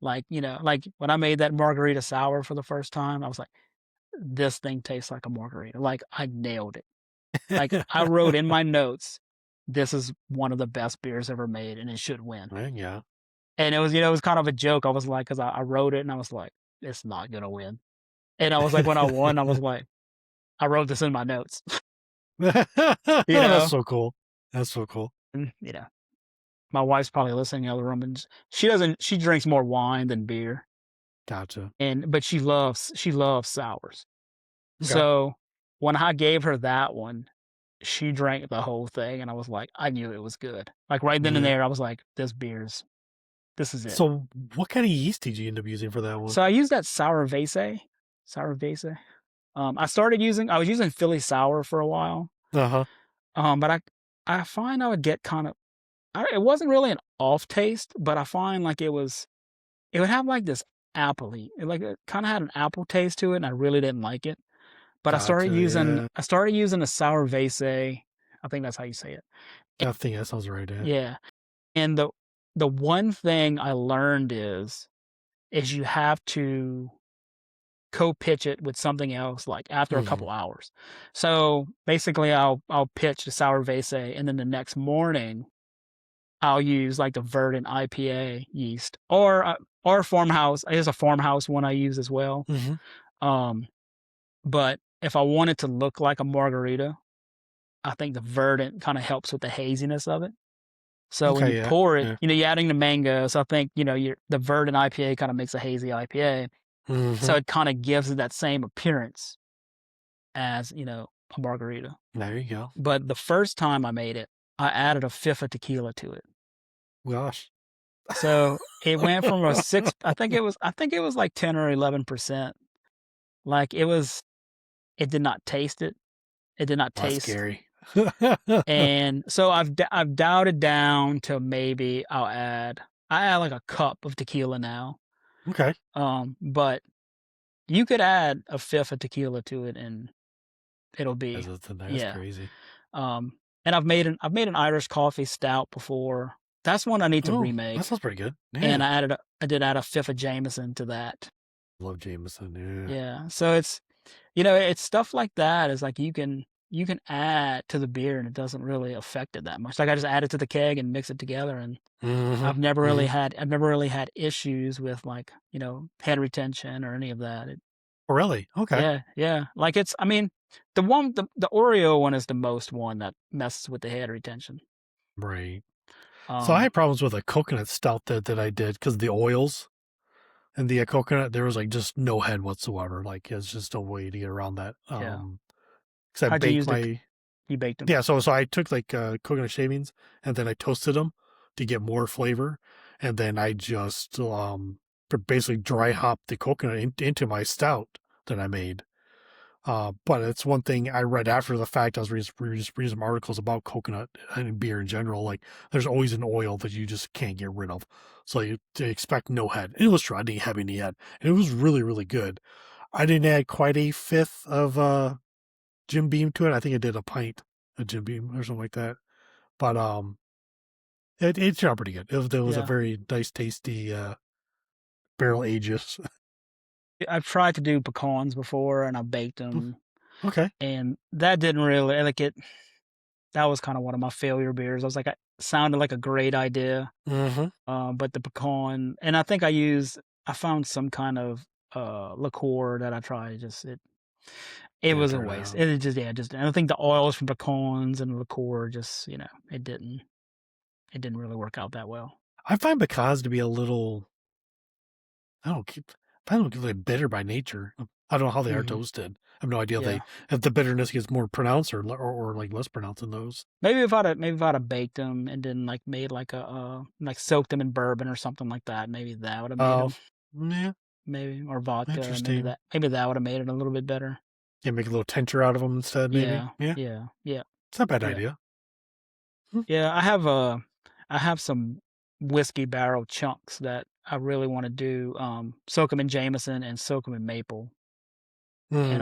Like, like when I made that margarita sour for the first time, I was like, this thing tastes like a margarita. Like I nailed it. Like I wrote in my notes, this is one of the best beers ever made and it should win. Yeah. And it was, it was kind of a joke. I was like, because I wrote it and I was like, it's not gonna win. And I was like, when I won, I was like, I wrote this in my notes, you That's know, so cool. That's so cool. and my wife's probably listening in the other room, and she doesn't. She drinks more wine than beer, Gotcha. but she loves sours. Okay. So when I gave her that one, she drank the whole thing, and I was like, I knew it was good. Like right then and Yeah. there, I was like, this is it. So what kind of yeast did you end up using for that one? So I used that sour vase. I was using Philly sour for a while. Uh-huh. But I find I would get kind of, it wasn't really an off taste, but I find like it would have like this appley, like it kind of had an apple taste to it, and I really didn't like it. But Gotcha. Yeah. I started using a sour vase. I think that's how you say it. I think that sounds right. Yeah. Yeah. And the one thing I learned is you have to co-pitch it with something else like after a Hmm. couple hours. So basically I'll pitch the sour vase and then the next morning I'll use like the Verdant IPA yeast or farmhouse. There's a farmhouse one I use as well. Hmm. Um, but if I want it to look like a margarita, I think the Verdant kind of helps with the haziness of it. So when you Okay. Yeah. pour it, Yeah. you're adding the mango. So I think, the Verdant IPA kind of makes a hazy IPA. So Hmm. it kind of gives it that same appearance as, a margarita. There you go. But the first time I made it, I added a fifth of tequila to it. Gosh. So it went from a six, I think it was like 10 or 11%. Like it did not taste it. It did not Well, that's taste. scary. And so I've dialed it down to maybe I add like a cup of tequila now. Okay. But you could add a fifth of tequila to it and it'll be, That's yeah. crazy. Um, and I've made an Irish coffee stout before. That's one I need to Oh, that remake. sounds pretty good. And Yeah. I did add a fifth of Jameson to that. Love Jameson. Yeah. Yeah. So it's stuff like that is like you can add to the beer and it doesn't really affect it that much. Like I just add it to the keg and mix it together and Hmm. Hmm. I've never really had issues with like, head retention or any of that. Oh, really? Okay. Yeah, yeah. Like I mean, the Oreo one is the most one that messes with the head retention. Right. So I Um, had problems with a coconut stout that I did because the oils and the coconut, there was like just no head whatsoever. Like it's just no way to get around that. yeah. Because I How'd you baked use my you baked them? yeah. So I took like coconut shavings and then I toasted them to get more flavor, and then I just basically dry hopped the coconut into my stout that I made. But it's one thing I read after the fact. I was reading some articles about coconut and beer in general. Like, there's always an oil that you just can't get rid of. So you expect no head. And it was true. I didn't have any head. And it was really, really good. I didn't add quite a fifth of Jim Beam to it. I think I did a pint of Jim Beam or something like that. But it turned out pretty good. It was a Yeah. very nice, tasty barrel ages. I've tried to do pecans before and I baked them Okay. and that didn't really like it. That was kind of one of my failure beers. I was like, it sounded like a great idea. Mm-hmm. But the pecan, and I found some kind of liqueur that I tried. It Didn't was a turn waste. out. It just, yeah, just, I don't think the oils from pecans and liqueur just, it didn't really work out that well. I find pecans to be a little I don't keep. I don't get like bitter by nature. I don't know how they are Hmm. toasted. I have no idea Yeah. if the bitterness gets more pronounced or like less pronounced in those. Maybe if I'd have baked them and then like made like like soaked them in bourbon or something like that, maybe that would have made Oh, them, yeah, maybe, or vodka, interesting. maybe that would have made it a little bit better. Yeah, make a little tincture out of them instead, maybe. Yeah, Yeah, yeah, yeah, it's not a bad yeah. idea. Hmm. Yeah, I have some whiskey barrel chunks that I really want to do. Soak them in Jameson and soak them in maple. And Hmm. I'm